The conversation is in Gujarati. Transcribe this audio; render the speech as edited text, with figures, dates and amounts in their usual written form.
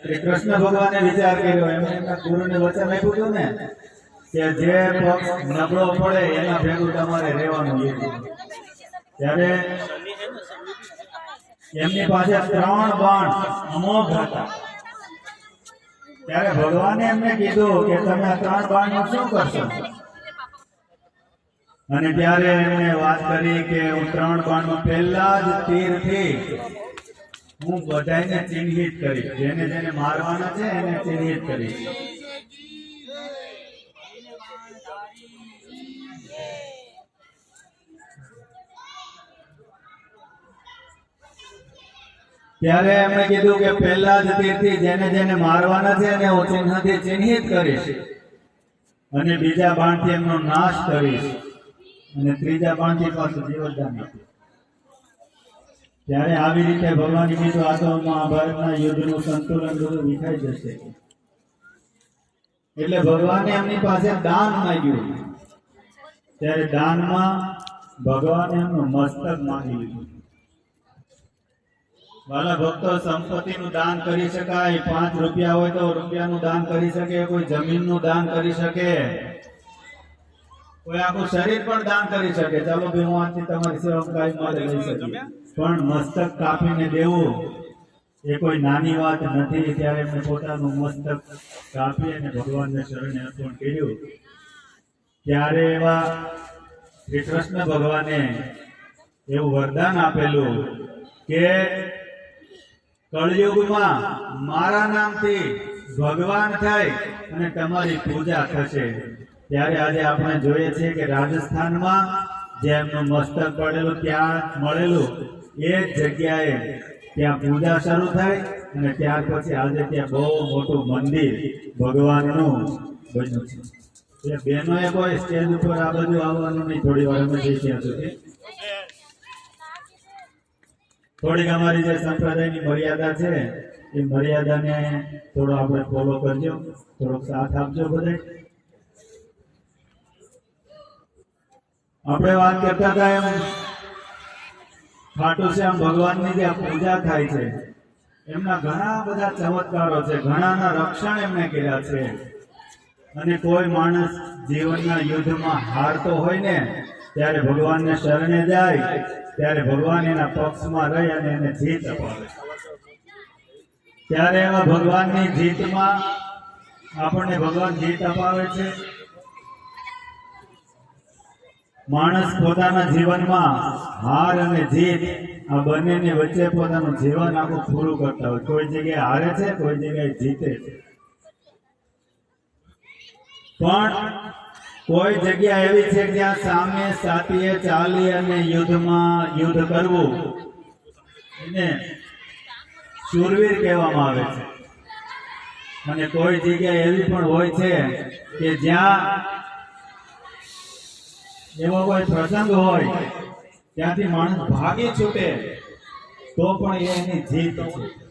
શ્રી કૃષ્ણ ભગવાને વિચાર કર્યો, એમને એમના ગુરુને વચન આપ્યું હતું ને કે જે પક્ષ નબળો પડે એના ભેગું તમારે રહેવાનું લીધું. ત્યારે એમની પાસે 3 બાણ અમોઘ હતા. ત્યારે ભગવાને એમને કીધું કે તમે આ 3 બાણનું શું કરશો? અને ત્યારે એમણે વાત કરી કે હું 3 બાણનું પહેલા જ તીરથી હું બધાને ચિહ્નિત કરીશ, જેને જેને મારવાના છે એને ચિહ્નિત કરીશ. ત્યારે એમણે કીધું કે પહેલા જ તીરથી જેને જેને મારવાના છે એને હું ચિહ્નથી ચિહ્નિત કરીશ, અને બીજા બાણથી એમનો નાશ કરીશ, અને ત્રીજા બાણથી પાછું જીવનદાન આપીશ. ત્યારે આવી રીતે ભગવાને કીધું આ તો મહાભારતના યુદ્ધનું સંતુલન બધું વિખાઈ જશે. એટલે ભગવાને એમની પાસે દાન માંગ્યું. ત્યારે દાનમાં ભગવાને એમનું મસ્તક માંગી લીધું. વાલા ભક્તો, સંપત્તિનું દાન કરી શકાય, 5 રૂપિયા હોય તો રૂપિયાનું દાન કરી શકે, કોઈ જમીનનું દાન કરી શકે, કોઈ આખું શરીર પણ દાન કરી શકે. ચાલો ભાઈ હું આજથી તમારી સેવકાઈ માટે લઈ શકું, પણ મસ્તક કાપીને દેવું એ કોઈ નાની વાત નથી. ત્યારે એમને પોતાનું મસ્તક કાપી અને ભગવાનને શરણે અર્પણ કર્યું. ત્યારે એવા શ્રી કૃષ્ણ ભગવાને એવું વરદાન આપેલું કે કળયુગમાં મારા નામથી ભગવાન થાય અને તમારી પૂજા થશે. ત્યારે આજે આપણે જોઈએ છીએ કે રાજસ્થાનમાં જે એમનું મસ્તક પડેલું ત્યાં મળેલું એ જ જગ્યાએ ત્યાં પૂજા શરૂ થાય, અને ત્યાર પછી આજે ત્યાં બહુ મોટું મંદિર ભગવાનનું બન્યું છે. એટલે બહેનોએ કોઈ સ્ટેજ ઉપર આ બધું આવવાનું નહીં. થોડી વાર અમે જઈ ત્યાં સુધી થોડીક અમારી જે સંપ્રદાયની મર્યાદા છે એ મર્યાદાને થોડો આપણે ફોલો કરજો, થોડોક સાથ આપજો. બધા આપણે વાત કરતા હતા એમ ખાટુ શ્યામ ભગવાનની જે પૂજા થાય છે એમના ઘણા બધા ચમત્કારો છે, ઘણાના રક્ષણ એમને કર્યા છે. અને કોઈ માણસ જીવનના યુદ્ધમાં હારતો હોય ને ત્યારે ભગવાનને શરણે જાય, ત્યારે ભગવાન એના પક્ષમાં રહી અને એને જીત અપાવે. ત્યારે એવા ભગવાનની જીતમાં આપણને ભગવાન જીત અપાવે છે. માણસ પોતાના જીવનમાં હાર અને જીત આ બંનેની વચ્ચે પોતાનું જીવન આખું પૂરું કરતા હોય. કોઈ જગ્યાએ હારે છે, કોઈ જગ્યાએ જીતે છે, પણ કોઈ જગ્યા એવી છે જ્યાં સામે સાથીએ ચાલી અને યુદ્ધ કરવું એને શૂરવીર કહેવામાં આવે છે. અને કોઈ જગ્યા એવી પણ હોય છે કે જ્યાં એવો કોઈ પ્રસંગ હોય ત્યાંથી માણસ ભાગી છૂટે તો પણ એની જીત છે.